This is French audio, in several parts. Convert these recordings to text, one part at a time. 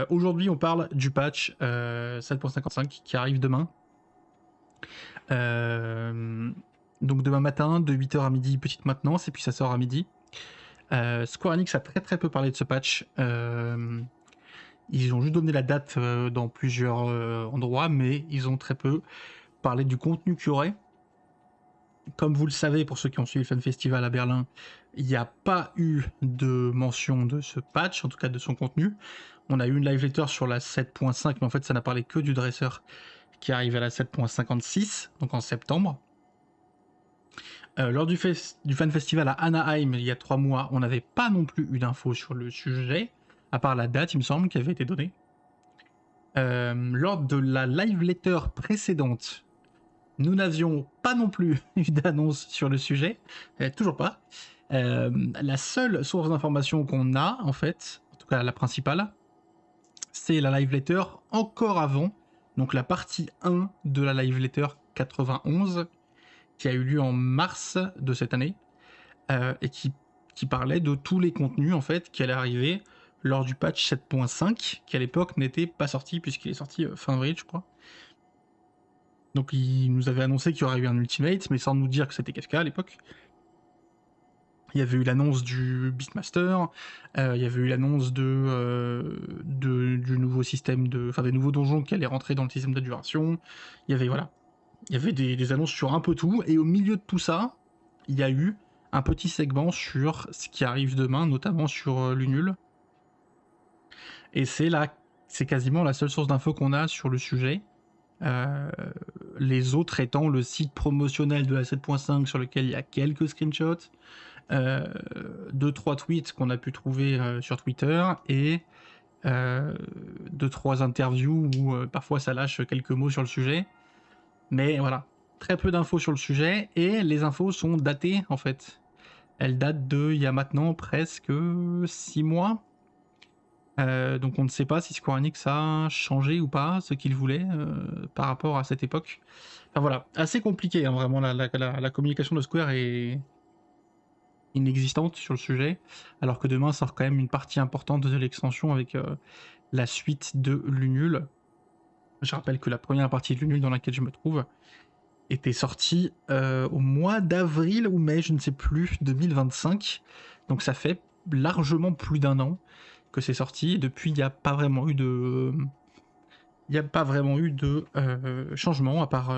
Aujourd'hui, on parle du patch 7.55 qui arrive demain. Donc demain matin, de 8h à midi, petite maintenance, et puis ça sort à midi. Square Enix a très peu parlé de ce patch. Ils ont juste donné la date dans plusieurs endroits, mais ils ont très peu parlé du contenu qu'il y aurait. Comme vous le savez, pour ceux qui ont suivi le Fan Festival à Berlin, il n'y a pas eu de mention de ce patch, en tout cas de son contenu. On a eu une live letter sur la 7.5, mais en fait ça n'a parlé que du dresser qui arrive à la 7.56, donc en septembre. Lors du Fan Festival à Anaheim, il y a 3 mois, on n'avait pas non plus eu d'infos sur le sujet, à part la date, il me semble, qui avait été donnée. Lors de la live letter précédente, nous n'avions pas non plus eu d'annonce sur le sujet, toujours pas. La seule source d'information qu'on a, en fait, en tout cas la principale, c'est la live letter encore avant, donc la partie 1 de la live letter 91, qui a eu lieu en mars de cette année, et qui parlait de tous les contenus, en fait, qui allaient arriver lors du patch 7.5, qui à l'époque n'était pas sorti, puisqu'il est sorti fin avril, je crois. Donc il nous avait annoncé qu'il y aurait eu un Ultimate, mais sans nous dire que c'était Kafka à l'époque. Il y avait eu l'annonce du Beastmaster, il y avait eu l'annonce du nouveau système enfin des nouveaux donjons qui allaient rentrer dans le système de duration. Il y avait des annonces sur un peu tout, et au milieu de tout ça, il y a eu un petit segment sur ce qui arrive demain, notamment sur l'Unul. Et c'est quasiment la seule source d'infos qu'on a sur le sujet. Les autres étant le site promotionnel de la 7.5 sur lequel il y a quelques screenshots, 2-3 tweets qu'on a pu trouver sur Twitter, et 2-3 interviews où parfois ça lâche quelques mots sur le sujet. Mais voilà, très peu d'infos sur le sujet, et les infos sont datées en fait. Elles datent il y a maintenant presque 6 mois. Donc on ne sait pas si Square Enix a changé ou pas ce qu'il voulait par rapport à cette époque. Enfin voilà, assez compliqué, hein, vraiment, la communication de Square est inexistante sur le sujet, alors que demain sort quand même une partie importante de l'extension avec la suite de l'Unul. Je rappelle que la première partie de l'Unul dans laquelle je me trouve était sortie au mois d'avril ou mai, je ne sais plus, 2025. Donc ça fait largement plus d'un an que c'est sorti, et depuis il n'y a pas vraiment eu de changement, à part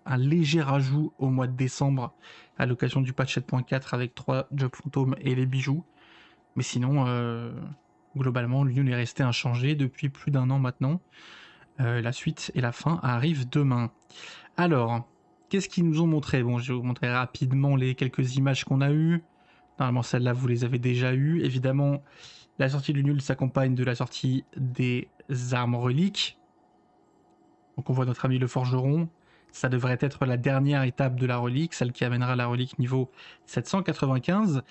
un léger rajout au mois de décembre à l'occasion du patch 7.4 avec 3 jobs fantômes et les bijoux. Mais sinon, globalement, l'Union est resté inchangé depuis plus d'un an maintenant. La suite et la fin arrivent demain. Alors, qu'est-ce qu'ils nous ont montré? Bon, je vais vous montrer rapidement les quelques images qu'on a eues. Normalement, celles-là, vous les avez déjà eues. Évidemment, la sortie de l'Unul s'accompagne de la sortie des armes reliques. Donc on voit notre ami le forgeron. Ça devrait être la dernière étape de la relique, celle qui amènera la relique niveau 795.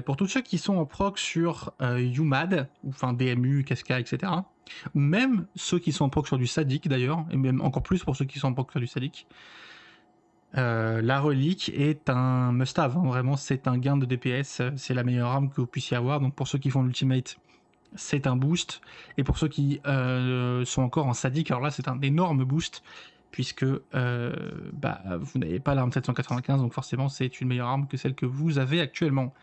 Pour tous ceux qui sont en proc sur UMAD, enfin DMU, Casca, etc. Même ceux qui sont en proc sur du Sadic d'ailleurs, et même encore plus pour ceux qui sont en proc sur du Sadic. La relique est un must-have, hein, vraiment c'est un gain de DPS, c'est la meilleure arme que vous puissiez avoir. Donc pour ceux qui font l'ultimate, c'est un boost, et pour ceux qui sont encore en sadique, alors là c'est un énorme boost, puisque vous n'avez pas l'arme 795, donc forcément c'est une meilleure arme que celle que vous avez actuellement.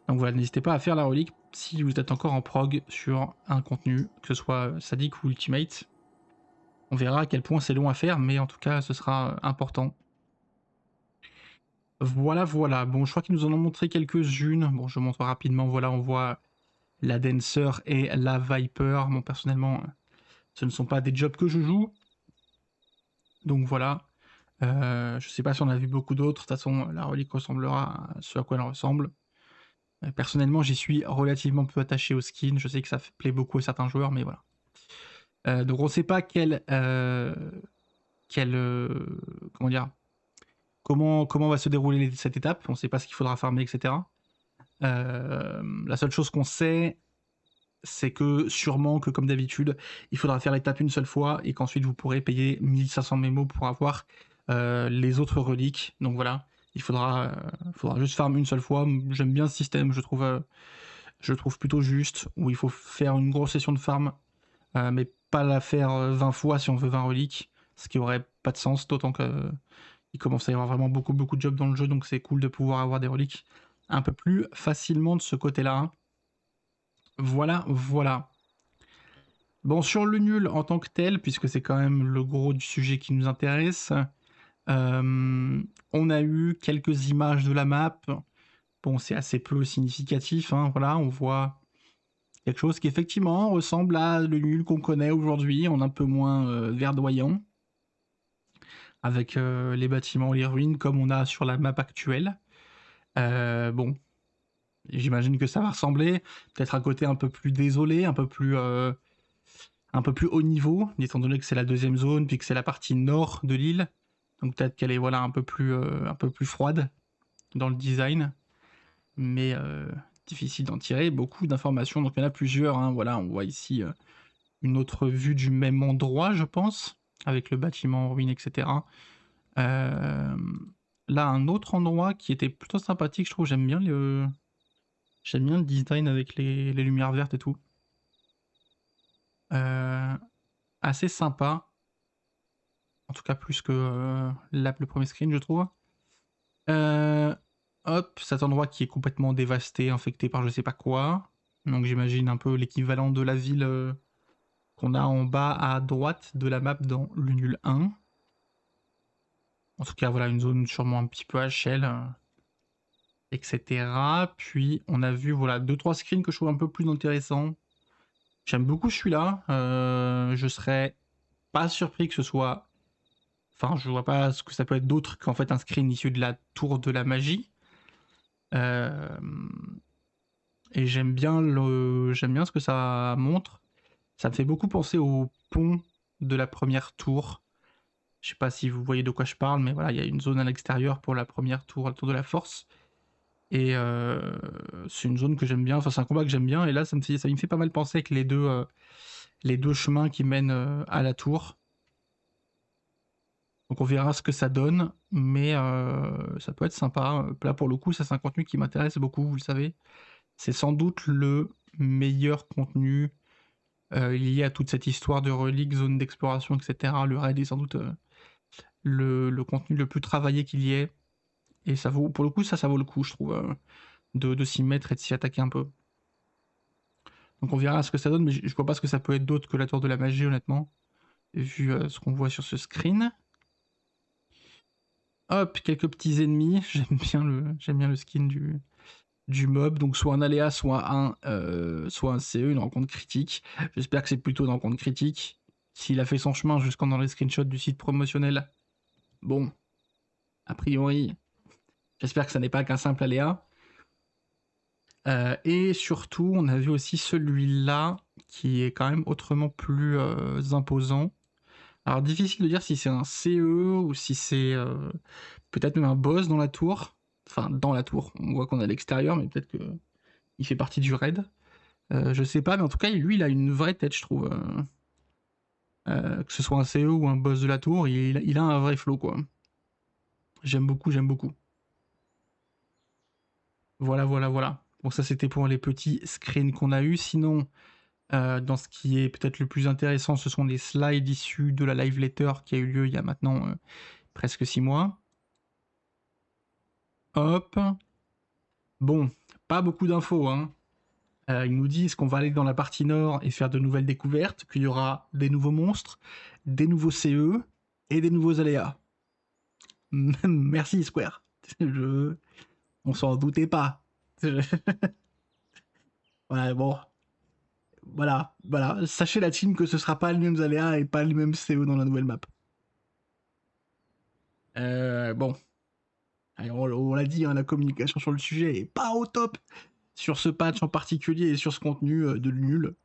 Donc voilà, n'hésitez pas à faire la relique si vous êtes encore en prog sur un contenu, que ce soit sadique ou ultimate. On verra à quel point c'est long à faire, mais en tout cas ce sera important. Voilà, bon, je crois qu'ils nous en ont montré quelques-unes. Bon, je montre rapidement, voilà, on voit la Dancer et la Viper. Bon, personnellement, ce ne sont pas des jobs que je joue. Donc voilà. Je sais pas si on a vu beaucoup d'autres. De toute façon, la relique ressemblera à ce à quoi elle ressemble. Personnellement, j'y suis relativement peu attaché au skin. Je sais que ça plaît beaucoup à certains joueurs, mais voilà. Donc on ne sait pas comment dire, comment va se dérouler cette étape. On ne sait pas ce qu'il faudra farmer, etc. La seule chose qu'on sait, c'est que sûrement que comme d'habitude, il faudra faire l'étape une seule fois, et qu'ensuite vous pourrez payer 1500 mémos pour avoir les autres reliques. Donc voilà, il faudra juste farm une seule fois. J'aime bien ce système, je trouve je trouve plutôt juste, où il faut faire une grosse session de farm, mais pas la faire 20 fois si on veut 20 reliques, ce qui aurait pas de sens, d'autant qu'il commence à y avoir vraiment beaucoup de jobs dans le jeu, donc c'est cool de pouvoir avoir des reliques un peu plus facilement de ce côté-là. Voilà, voilà. Bon, sur le nul en tant que tel, puisque c'est quand même le gros du sujet qui nous intéresse, on a eu quelques images de la map. Bon, c'est assez peu significatif, hein, voilà, on voit quelque chose qui effectivement ressemble à le nul qu'on connaît aujourd'hui, en un peu moins verdoyant, avec les bâtiments, les ruines, comme on a sur la map actuelle. Bon, j'imagine que ça va ressembler, peut-être un côté un peu plus désolé, un peu plus haut niveau, étant donné que c'est la deuxième zone, puis que c'est la partie nord de l'île. Donc peut-être qu'elle est voilà, un peu plus froide dans le design. Mais difficile d'en tirer beaucoup d'informations. Donc il y en a plusieurs. Hein. Voilà, on voit ici une autre vue du même endroit, je pense, avec le bâtiment en ruine, etc. Là, un autre endroit qui était plutôt sympathique, je trouve. J'aime bien le design avec les lumières vertes et tout. Assez sympa. En tout cas, plus que le premier screen, je trouve. Hop, cet endroit qui est complètement dévasté, infecté par je sais pas quoi. Donc j'imagine un peu l'équivalent de la ville qu'on a en bas à droite de la map dans le nul 1. En tout cas, voilà, une zone sûrement un petit peu HL, etc. Puis on a vu, voilà, 2-3 screens que je trouve un peu plus intéressants. J'aime beaucoup celui-là. Je serais pas surpris que ce soit... Enfin, je vois pas ce que ça peut être d'autre qu'en fait un screen issu de la tour de la magie. Et j'aime bien ce que ça montre. Ça me fait beaucoup penser au pont de la première tour. Je sais pas si vous voyez de quoi je parle, mais voilà, il y a une zone à l'extérieur pour la première tour, la tour de la force. Et c'est une zone que j'aime bien, enfin c'est un combat que j'aime bien, et là ça me fait pas mal penser avec les deux chemins qui mènent à la tour. Donc on verra ce que ça donne, mais ça peut être sympa. Là pour le coup, ça c'est un contenu qui m'intéresse beaucoup, vous le savez. C'est sans doute le meilleur contenu lié à toute cette histoire de reliques, zone d'exploration, etc. Le raid est sans doute le contenu le plus travaillé qu'il y ait. Et ça vaut, pour le coup, ça vaut le coup, je trouve, de s'y mettre et de s'y attaquer un peu. Donc on verra ce que ça donne, mais je vois pas ce que ça peut être d'autre que la tour de la magie, honnêtement, vu ce qu'on voit sur ce screen. Hop, quelques petits ennemis. J'aime bien le skin du mob, donc soit un aléa, soit un CE, une rencontre critique. J'espère que c'est plutôt une rencontre critique. S'il a fait son chemin jusqu'en dans les screenshots du site promotionnel, bon, a priori, j'espère que ça n'est pas qu'un simple aléa. Et surtout, on a vu aussi celui-là, qui est quand même autrement plus imposant. Alors, difficile de dire si c'est un CE ou si c'est peut-être même un boss dans la tour. Enfin, dans la tour, on voit qu'on est à l'extérieur, mais peut-être qu'il fait partie du raid. Je sais pas, mais en tout cas, lui, il a une vraie tête, je trouve. Que ce soit un CE ou un boss de la tour, il a un vrai flow, quoi. J'aime beaucoup, j'aime beaucoup. Voilà, voilà, voilà. Bon, ça, c'était pour les petits screens qu'on a eu. Sinon, dans ce qui est peut-être le plus intéressant, ce sont les slides issus de la live letter qui a eu lieu il y a maintenant presque 6 mois. Hop. Bon, pas beaucoup d'infos, hein. Ils nous disent qu'on va aller dans la partie nord et faire de nouvelles découvertes, qu'il y aura des nouveaux monstres, des nouveaux CE et des nouveaux aléas. Merci Square. On s'en doutait pas. Ouais, bon. Voilà, voilà. Sachez la team que ce sera pas les mêmes aléas et pas les mêmes CE dans la nouvelle map. Bon. Allez, on l'a dit, hein, la communication sur le sujet est pas au top sur ce patch en particulier et sur ce contenu de nul.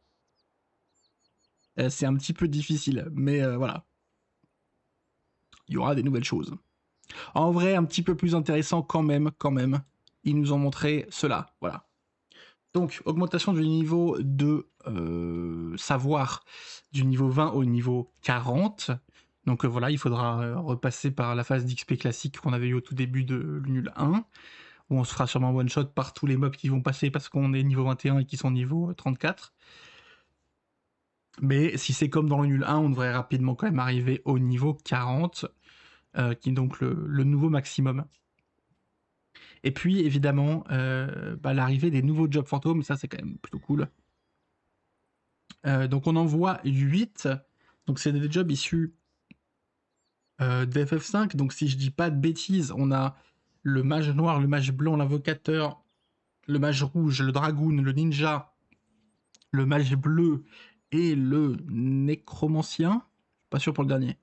C'est un petit peu difficile, mais voilà. Il y aura des nouvelles choses. En vrai, un petit peu plus intéressant quand même. Ils nous ont montré cela, voilà. Donc, augmentation du niveau de savoir du niveau 20 au niveau 40. Donc voilà, il faudra repasser par la phase d'XP classique qu'on avait eu au tout début de l'Unul 1. où on se fera sûrement one shot par tous les mobs qui vont passer parce qu'on est niveau 21 et qui sont niveau 34. Mais si c'est comme dans le nul 1, on devrait rapidement quand même arriver au niveau 40, qui est donc le nouveau maximum. Et puis évidemment, l'arrivée des nouveaux jobs fantômes, ça c'est quand même plutôt cool. Donc on en voit 8, donc c'est des jobs issus d'FF5, donc si je dis pas de bêtises, on a le mage noir, le mage blanc, l'invocateur, le mage rouge, le dragoon, le ninja, le mage bleu et le nécromancien. Pas sûr pour le dernier.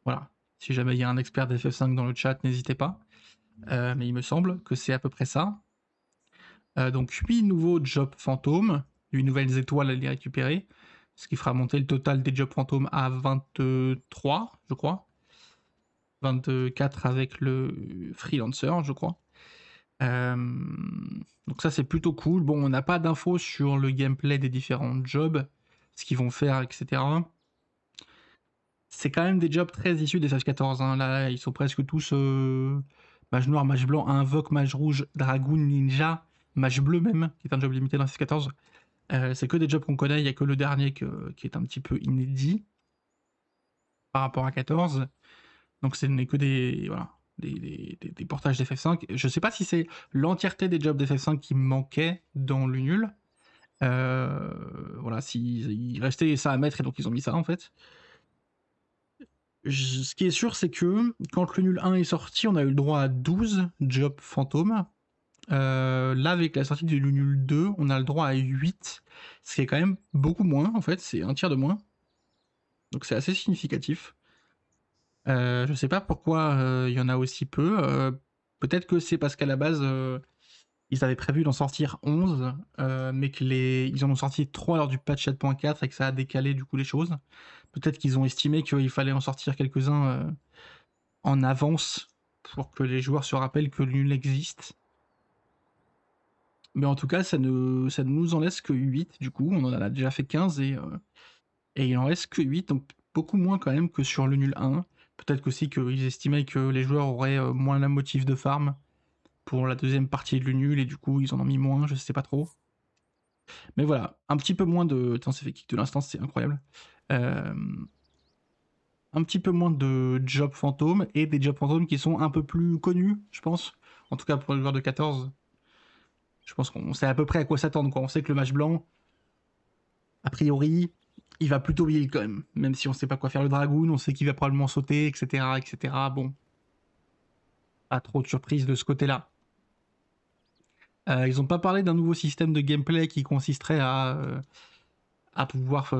Voilà. Si jamais il y a un expert d'FF5 dans le chat, n'hésitez pas. Mais il me semble que c'est à peu près ça. Donc 8 nouveaux jobs fantômes, 8 nouvelles étoiles à les récupérer, ce qui fera monter le total des jobs fantômes à 23, je crois. 24 avec le freelancer, je crois. Donc ça c'est plutôt cool. Bon, on n'a pas d'infos sur le gameplay des différents jobs, ce qu'ils vont faire, etc. C'est quand même des jobs très issus des FF14. Hein. Là, ils sont presque tous mage noir, mage blanc, invoque, mage rouge, dragoon, ninja, mage bleu même, qui est un job limité dans FF14. C'est que des jobs qu'on connaît, il n'y a que le dernier qui est un petit peu inédit par rapport à 14. Donc ce n'est que des, voilà, des portages d'FF5. Je sais pas si c'est l'entièreté des jobs d'FF5 qui manquait dans le nul. Voilà, s'il restait ça à mettre et donc ils ont mis ça en fait. Ce qui est sûr, c'est que quand le nul 1 est sorti, on a eu le droit à 12 jobs fantômes. Là, avec la sortie du nul 2, on a le droit à 8, ce qui est quand même beaucoup moins en fait, c'est un tiers de moins. Donc c'est assez significatif. Je sais pas pourquoi il y en a aussi peu. Peut-être que c'est parce qu'à la base, ils avaient prévu d'en sortir 11, mais ils en ont sorti 3 lors du patch 7.4 et que ça a décalé du coup les choses. Peut-être qu'ils ont estimé qu'il fallait en sortir quelques-uns en avance pour que les joueurs se rappellent que le nul existe. Mais en tout cas, ça ne nous en laisse que 8 du coup. On en a déjà fait 15 et il en reste que 8, donc beaucoup moins quand même que sur le nul 1. Peut-être aussi qu'ils estimaient que les joueurs auraient moins la motif de farm pour la deuxième partie du nul et du coup ils en ont mis moins, je sais pas trop. Mais voilà, un petit peu moins de... Attends, ça fait kick de l'instance, c'est incroyable. Un petit peu moins de jobs fantômes et des jobs fantômes qui sont un peu plus connus, je pense. En tout cas pour les joueurs de 14. Je pense qu'on sait à peu près à quoi s'attendre, quoi. On sait que le mage blanc, a priori, il va plutôt heal quand même. Même si on sait pas quoi faire le dragoon, on sait qu'il va probablement sauter, etc., etc. Bon. Pas trop de surprise de ce côté-là. Ils n'ont pas parlé d'un nouveau système de gameplay qui consisterait à pouvoir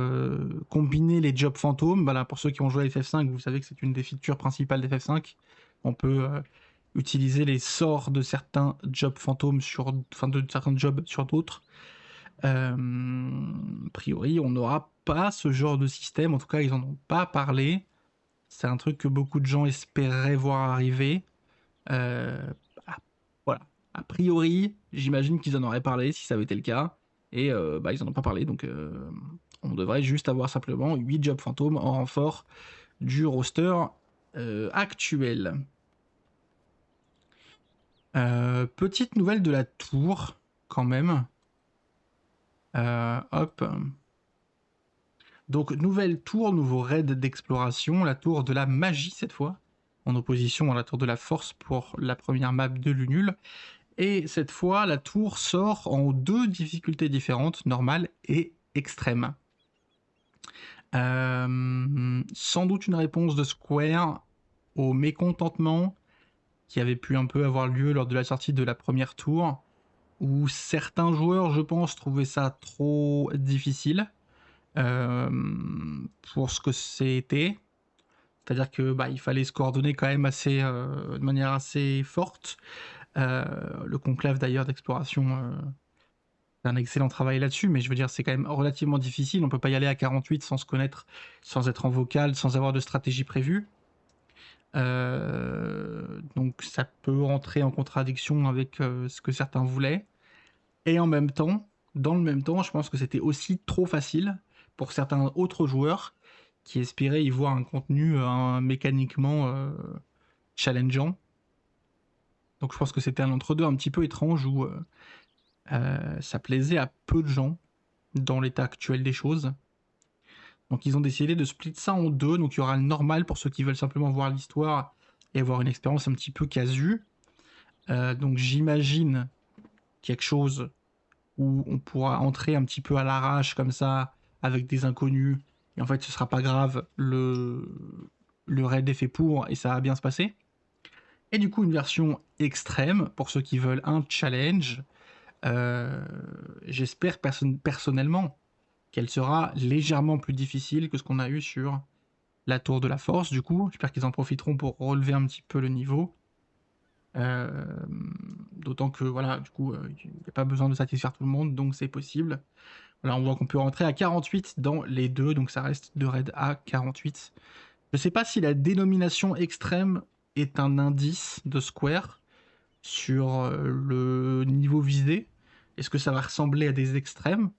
combiner les jobs fantômes. Voilà, pour ceux qui ont joué à FF5, vous savez que c'est une des features principales d'FF5. On peut utiliser les sorts de certains jobs fantômes de certains jobs sur d'autres. A priori, on n'aura pas ce genre de système. En tout cas, ils n'en ont pas parlé. C'est un truc que beaucoup de gens espéraient voir arriver. Voilà. A priori, j'imagine qu'ils en auraient parlé si ça avait été le cas. Et ils en ont pas parlé. Donc, on devrait juste avoir simplement 8 jobs fantômes en renfort du roster actuel. Petite nouvelle de la tour, quand même. Hop. Donc, nouvelle tour, nouveau raid d'exploration, la tour de la magie cette fois, en opposition à la tour de la force pour la première map de l'Unul. Et cette fois, la tour sort en 2 difficultés différentes, normale et extrême. Sans doute une réponse de Square au mécontentement qui avait pu un peu avoir lieu lors de la sortie de la première tour, où certains joueurs, je pense, trouvaient ça trop difficile. Pour ce que c'était. C'est-à-dire que il fallait se coordonner quand même de manière assez forte. Le conclave d'ailleurs d'exploration fait un excellent travail là-dessus, mais je veux dire c'est quand même relativement difficile. On peut pas y aller à 48 sans se connaître, sans être en vocal, sans avoir de stratégie prévue. Donc ça peut rentrer en contradiction avec ce que certains voulaient. Et en même temps, dans le même temps, je pense que c'était aussi trop facile pour certains autres joueurs qui espéraient y voir un contenu mécaniquement challengeant. Donc je pense que c'était un entre-deux un petit peu étrange où ça plaisait à peu de gens dans l'état actuel des choses. Donc ils ont décidé de split ça en deux, donc il y aura le normal pour ceux qui veulent simplement voir l'histoire et avoir une expérience un petit peu casu. Donc j'imagine quelque chose où on pourra entrer un petit peu à l'arrache comme ça, avec des inconnus, et en fait ce sera pas grave, le raid est fait pour, et ça va bien se passer. Et du coup une version extrême, pour ceux qui veulent un challenge. J'espère personnellement qu'elle sera légèrement plus difficile que ce qu'on a eu sur la Tour de la Force, du coup. J'espère qu'ils en profiteront pour relever un petit peu le niveau. D'autant que, voilà, du coup, il n'y a pas besoin de satisfaire tout le monde, donc c'est possible. Voilà, on voit qu'on peut rentrer à 48 dans les deux, donc ça reste de raid à 48. Je sais pas si la dénomination extrême est un indice de Square sur le niveau visé. Est-ce que ça va ressembler à des extrêmes?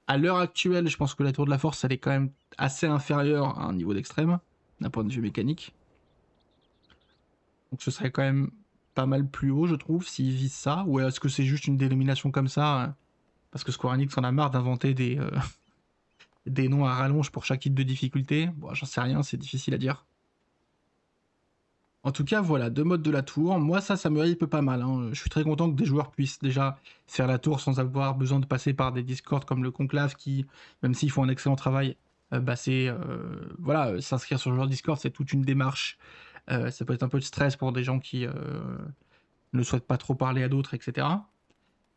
À l'heure actuelle, je pense que la Tour de la Force, elle est quand même assez inférieure à un niveau d'extrême, d'un point de vue mécanique. Donc ce serait quand même pas mal plus haut, je trouve, s'ils visent ça. Ou est-ce que c'est juste une dénomination comme ça parce que Square Enix en a marre d'inventer des noms à rallonge pour chaque type de difficulté? Bon, j'en sais rien, c'est difficile à dire. En tout cas, voilà, deux modes de la tour. Moi, ça me hype pas mal, hein. Je suis très content que des joueurs puissent déjà faire la tour sans avoir besoin de passer par des discords comme le Conclave qui, même s'ils font un excellent travail, c'est voilà, s'inscrire sur le joueur Discord, c'est toute une démarche. Ça peut être un peu de stress pour des gens qui ne souhaitent pas trop parler à d'autres, etc.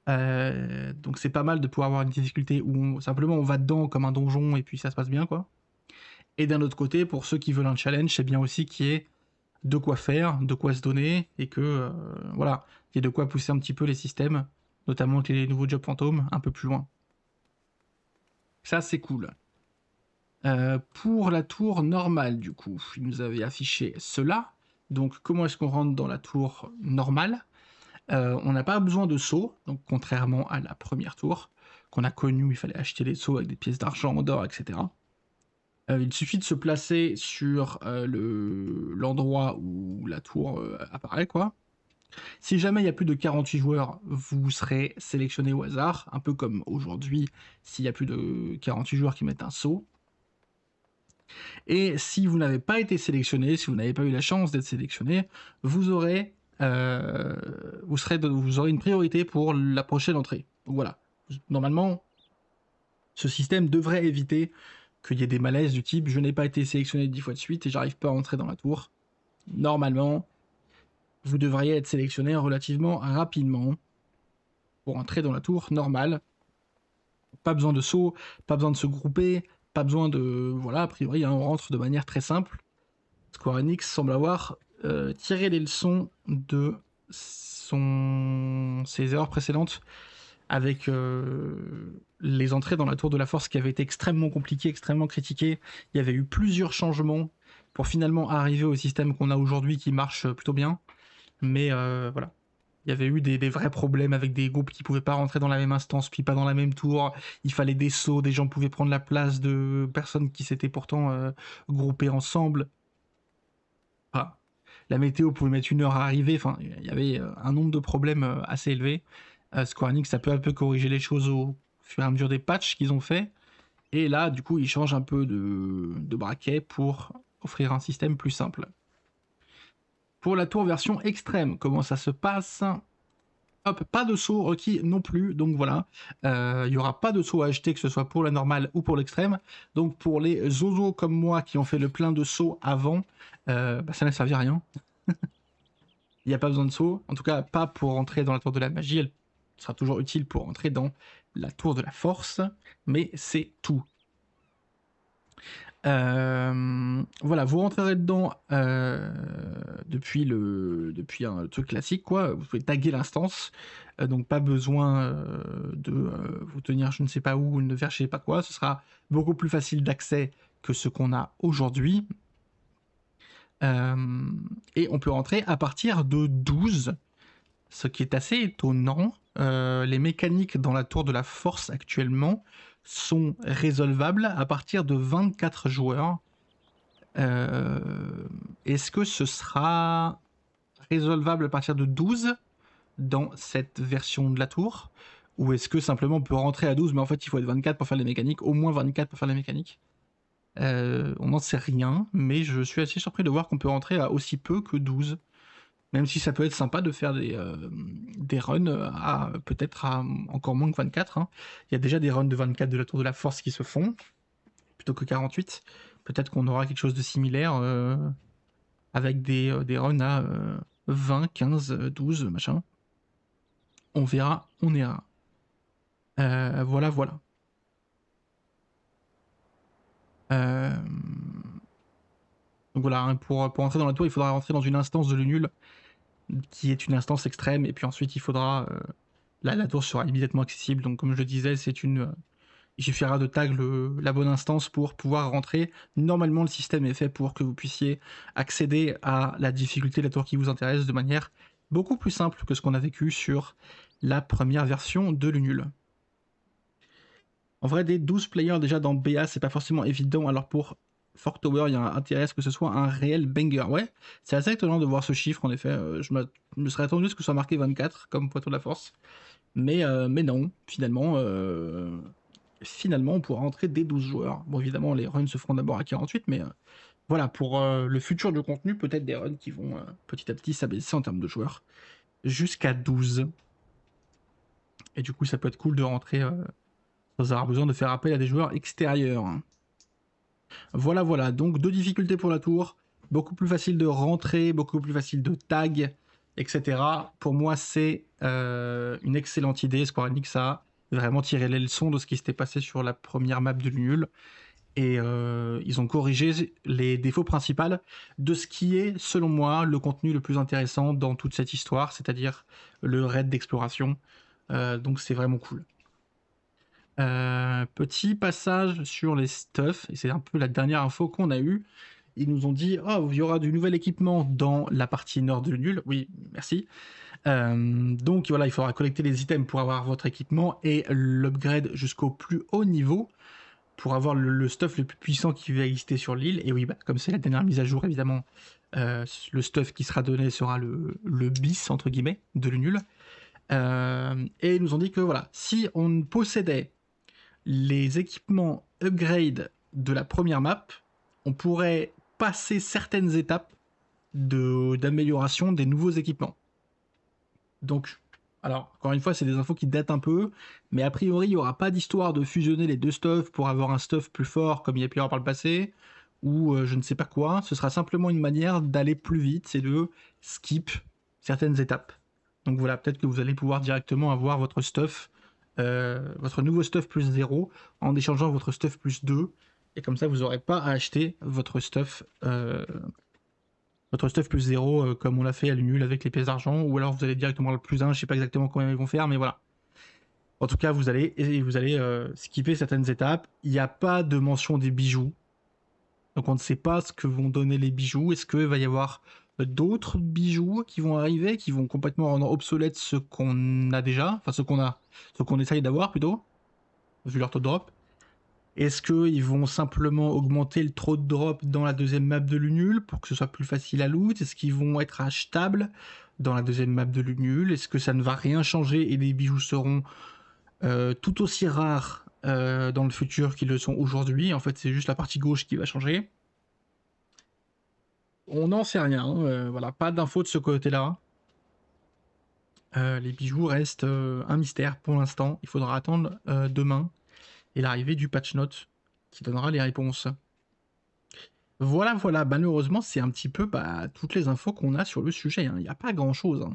Donc c'est pas mal de pouvoir avoir une difficulté où simplement on va dedans comme un donjon et puis ça se passe bien, quoi. Et d'un autre côté, pour ceux qui veulent un challenge, c'est bien aussi qu'il y ait de quoi faire, de quoi se donner, et que voilà, il y ait de quoi pousser un petit peu les systèmes, notamment avec les nouveaux jobs fantômes, un peu plus loin. Ça, c'est cool. Pour la tour normale, du coup, il nous avait affiché cela. Donc, comment est-ce qu'on rentre dans la tour normale? On n'a pas besoin de saut, donc contrairement à la première tour qu'on a connue, où il fallait acheter des sauts avec des pièces d'argent, d'or, etc. Il suffit de se placer sur l'endroit où la tour apparaît, quoi. Si jamais il y a plus de 48 joueurs, vous serez sélectionné au hasard, un peu comme aujourd'hui, s'il y a plus de 48 joueurs qui mettent un saut. Et si vous n'avez pas été sélectionné, si vous n'avez pas eu la chance d'être sélectionné, vous aurez une priorité pour la prochaine entrée. Donc voilà. Normalement, ce système devrait éviter qu'il y ait des malaises du type je n'ai pas été sélectionné 10 fois de suite et j'arrive pas à entrer dans la tour. Normalement, vous devriez être sélectionné relativement rapidement pour entrer dans la tour normale. Pas besoin de saut, pas besoin de se grouper, pas besoin de... Voilà, a priori, hein, on rentre de manière très simple. Square Enix semble avoir tiré les leçons de ses erreurs précédentes avec les entrées dans la tour de la force qui avaient été extrêmement compliquées, extrêmement critiquées. Il y avait eu plusieurs changements pour finalement arriver au système qu'on a aujourd'hui qui marche plutôt bien. Mais voilà. Il y avait eu des vrais problèmes avec des groupes qui pouvaient pas rentrer dans la même instance, puis pas dans la même tour. Il fallait des sauts, des gens pouvaient prendre la place de personnes qui s'étaient pourtant groupées ensemble. Enfin, la météo pouvait mettre 1 heure à arriver. Enfin, il y avait un nombre de problèmes assez élevé. Square Enix a peu à peu corrigé les choses au fur et à mesure des patchs qu'ils ont fait. Et là, du coup, ils changent un peu de braquet pour offrir un système plus simple. Pour la tour version extrême, comment ça se passe? Hop, pas de saut requis non plus, donc voilà. Il n'y aura pas de saut à acheter, que ce soit pour la normale ou pour l'extrême. Donc pour les zozos comme moi qui ont fait le plein de sauts avant, ça n'a servi à rien. Il n'y a pas besoin de saut, en tout cas pas pour entrer dans la tour de la magie, elle sera toujours utile pour entrer dans la tour de la force, mais c'est tout. Voilà, vous rentrerez dedans depuis un truc classique, quoi. Vous pouvez taguer l'instance, donc pas besoin de vous tenir je ne sais pas où, ne faire je sais pas quoi. Ce sera beaucoup plus facile d'accès que ce qu'on a aujourd'hui. Et on peut rentrer à partir de 12, ce qui est assez étonnant. Les mécaniques dans la tour de la force actuellement sont résolvables à partir de 24 joueurs. Est-ce que ce sera résolvable à partir de 12 dans cette version de la tour? Ou est-ce que simplement on peut rentrer à 12, mais en fait il faut être 24 pour faire les mécaniques, au moins 24 pour faire les mécaniques? On n'en sait rien, mais je suis assez surpris de voir qu'on peut rentrer à aussi peu que 12. Même si ça peut être sympa de faire des runs à peut-être à encore moins que 24. Hein. Il y a déjà des runs de 24 de la Tour de la Force qui se font, plutôt que 48. Peut-être qu'on aura quelque chose de similaire avec des runs à 20, 15, 12, machin. On verra, on ira. Voilà, voilà. Donc voilà, hein, pour entrer dans la tour, il faudra rentrer dans une instance de l'Unul, qui est une instance extrême, et puis ensuite il faudra... la tour sera immédiatement accessible, donc comme je le disais, il suffira de tag la bonne instance pour pouvoir rentrer. Normalement, le système est fait pour que vous puissiez accéder à la difficulté de la tour qui vous intéresse de manière beaucoup plus simple que ce qu'on a vécu sur la première version de l'Unul. En vrai, des 12 players déjà dans BA, c'est pas forcément évident, alors pour Fork Tower, il y a intérêt à ce que ce soit un réel banger. Ouais, c'est assez étonnant de voir ce chiffre, en effet. Je me serais attendu à ce que ce soit marqué 24, comme Poitou de la Force. Mais non, finalement, on pourra entrer dès 12 joueurs. Bon, évidemment, les runs se feront d'abord à 48, mais voilà, pour le futur du contenu, peut-être des runs qui vont petit à petit s'abaisser en termes de joueurs, jusqu'à 12. Et du coup, ça peut être cool de rentrer sans avoir besoin de faire appel à des joueurs extérieurs. Voilà, voilà, donc 2 difficultés pour la tour, beaucoup plus facile de rentrer, beaucoup plus facile de tag, etc. Pour moi, c'est une excellente idée. Square Enix a vraiment tiré les leçons de ce qui s'était passé sur la première map de l'Unul. Et ils ont corrigé les défauts principaux de ce qui est, selon moi, le contenu le plus intéressant dans toute cette histoire, c'est-à-dire le raid d'exploration. Donc c'est vraiment cool. Petit passage sur les stuffs, et c'est un peu la dernière info qu'on a eue. Ils nous ont dit oh, il y aura du nouvel équipement dans la partie nord de l'Unul. Oui, merci. Donc voilà, il faudra collecter les items pour avoir votre équipement et l'upgrade jusqu'au plus haut niveau pour avoir le stuff le plus puissant qui va exister sur l'île. Et oui, bah, comme c'est la dernière mise à jour, évidemment, le stuff qui sera donné sera le bis, entre guillemets, de l'Unul. Et ils nous ont dit que voilà, si on possédait les équipements upgrade de la première map, on pourrait passer certaines étapes d'amélioration des nouveaux équipements. Donc, alors, encore une fois, c'est des infos qui datent un peu, mais a priori, il n'y aura pas d'histoire de fusionner les deux stuffs pour avoir un stuff plus fort comme il y a pu y avoir par le passé, ou je ne sais pas quoi. Ce sera simplement une manière d'aller plus vite, c'est de skip certaines étapes. Donc voilà, peut-être que vous allez pouvoir directement avoir votre stuff, votre nouveau stuff plus 0 en échangeant votre stuff plus 2, et comme ça vous n'aurez pas à acheter votre stuff plus 0 comme on l'a fait à l'Unul avec les pièces d'argent, ou alors vous allez directement le plus 1, je sais pas exactement comment ils vont faire, mais voilà. En tout cas, vous allez skipper certaines étapes. Il n'y a pas de mention des bijoux, donc on ne sait pas ce que vont donner les bijoux. Est-ce qu'il va y avoir d'autres bijoux qui vont arriver, qui vont complètement rendre obsolète ce qu'on a déjà, enfin ce qu'on essaye d'avoir plutôt, vu leur taux de drop. Est-ce qu'ils vont simplement augmenter le taux de drop dans la deuxième map de l'Unul pour que ce soit plus facile à loot? Est-ce qu'ils vont être achetables dans la deuxième map de l'Unul? Est-ce que ça ne va rien changer et les bijoux seront tout aussi rares dans le futur qu'ils le sont aujourd'hui? En fait, c'est juste la partie gauche qui va changer. On n'en sait rien, voilà, pas d'infos de ce côté-là. Les bijoux restent un mystère pour l'instant. Il faudra attendre demain et l'arrivée du patch note qui donnera les réponses. Voilà, voilà, malheureusement, c'est un petit peu toutes les infos qu'on a sur le sujet. Il n'y a pas grand-chose.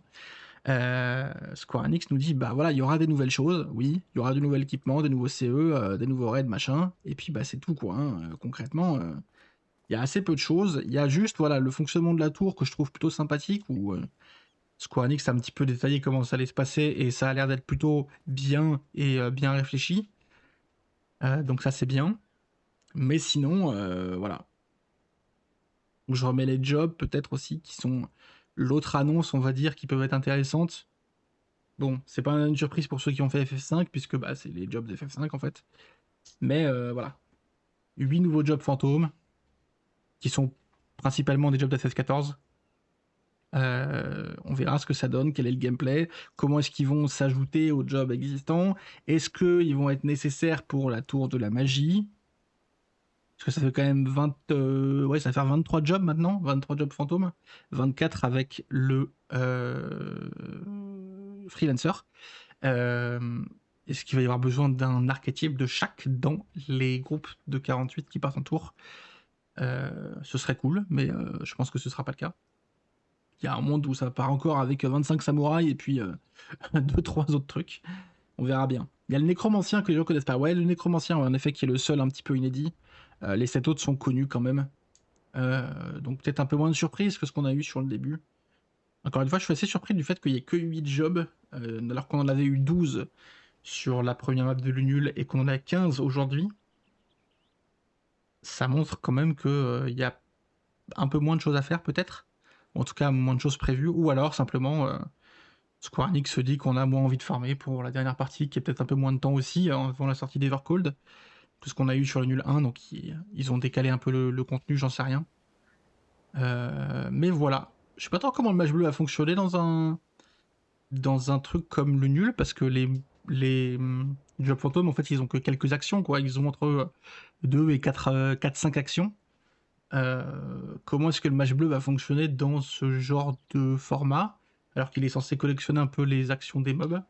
Square Enix nous dit, voilà, il y aura des nouvelles choses, oui, il y aura du nouvel équipement, des nouveaux CE, des nouveaux raids, machin, et puis c'est tout, quoi. Concrètement, il y a assez peu de choses. Il y a juste, voilà, le fonctionnement de la tour que je trouve plutôt sympathique, où Square Enix a un petit peu détaillé comment ça allait se passer, et ça a l'air d'être plutôt bien et bien réfléchi. Donc ça, c'est bien. Mais sinon, voilà. Je remets les jobs peut-être aussi qui sont l'autre annonce, on va dire, qui peuvent être intéressantes. Bon, c'est pas une surprise pour ceux qui ont fait FF5 puisque c'est les jobs de FF5 en fait. Mais voilà, 8 nouveaux jobs fantômes qui sont principalement des jobs d'FF14. On verra ce que ça donne, quel est le gameplay, comment est-ce qu'ils vont s'ajouter aux jobs existants, est-ce qu'ils vont être nécessaires pour la tour de la magie, parce que ça fait quand même ouais, ça va faire 23 jobs maintenant, 23 jobs fantômes, 24 avec le freelancer. Est-ce qu'il va y avoir besoin d'un archétype de chaque dans les groupes de 48 qui partent en tour? Ce serait cool, mais je pense que ce sera pas le cas. Il y a un monde où ça part encore avec 25 samouraïs et puis 2-3 autres trucs. On verra bien. Il y a le nécromancien que les gens connaissent pas. Ouais, le nécromancien, en effet, qui est le seul un petit peu inédit. Les 7 autres sont connus quand même. Donc peut-être un peu moins de surprise que ce qu'on a eu sur le début. Encore une fois, je suis assez surpris du fait qu'il n'y ait que 8 jobs, alors qu'on en avait eu 12 sur la première map de l'Unul et qu'on en a 15 aujourd'hui. Ça montre quand même qu'il y a un peu moins de choses à faire peut-être. En tout cas, moins de choses prévues. Ou alors simplement Square Enix se dit qu'on a moins envie de farmer pour la dernière partie, qui est peut-être un peu moins de temps aussi avant la sortie d'Evercold que ce qu'on a eu sur le nul 1, donc ils ont décalé un peu le contenu, j'en sais rien. Mais voilà. Je sais pas trop comment le match bleu a fonctionné dans un truc comme le nul, parce que les Job Phantom, en fait, ils ont que quelques actions, quoi. Ils ont entre 2 et 4-5 actions. Comment est-ce que le match bleu va fonctionner dans ce genre de format, alors qu'il est censé collectionner un peu les actions des mobs?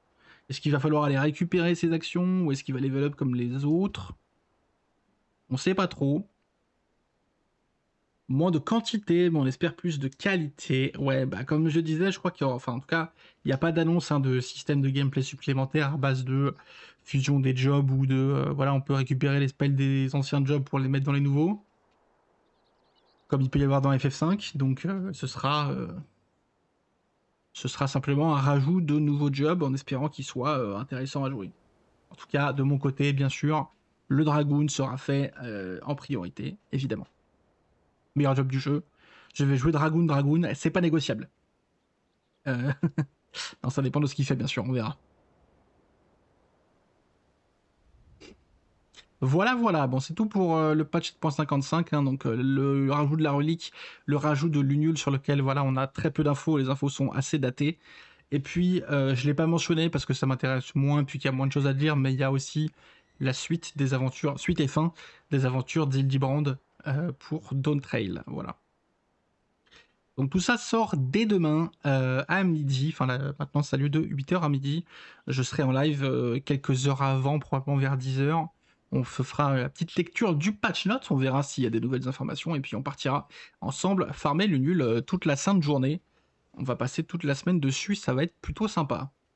Est-ce qu'il va falloir aller récupérer ces actions, ou est-ce qu'il va level up comme les autres? On sait pas trop. Moins de quantité, mais on espère plus de qualité. Ouais, bah comme je disais, je crois qu'il y aura, enfin en tout cas, il n'y a pas d'annonce de système de gameplay supplémentaire à base de fusion des jobs ou de voilà, on peut récupérer les spells des anciens jobs pour les mettre dans les nouveaux, comme il peut y avoir dans FF5. Donc ce sera simplement un rajout de nouveaux jobs en espérant qu'ils soient intéressants à jouer. En tout cas, de mon côté, bien sûr, le Dragoon sera fait en priorité, évidemment. Meilleur job du jeu. Je vais jouer Dragoon, c'est pas négociable. Euh, non, ça dépend de ce qu'il fait, bien sûr, on verra. Voilà, voilà. Bon, c'est tout pour le patch 7.55. Hein, donc, le rajout de la relique, le rajout de l'Unul sur lequel, voilà, on a très peu d'infos. Les infos sont assez datées. Et puis, je ne l'ai pas mentionné parce que ça m'intéresse moins, puis qu'il y a moins de choses à dire, mais il y a aussi la suite des aventures, suite et fin des aventures d'Hildibrand pour Dawn Trail. Voilà. Donc tout ça sort dès demain à midi, enfin maintenant ça a lieu de 8h à midi. Je serai en live quelques heures avant, probablement vers 10h. On fera la petite lecture du patch note, on verra s'il y a des nouvelles informations, et puis on partira ensemble farmer le nul toute la sainte journée. On va passer toute la semaine dessus, ça va être plutôt sympa.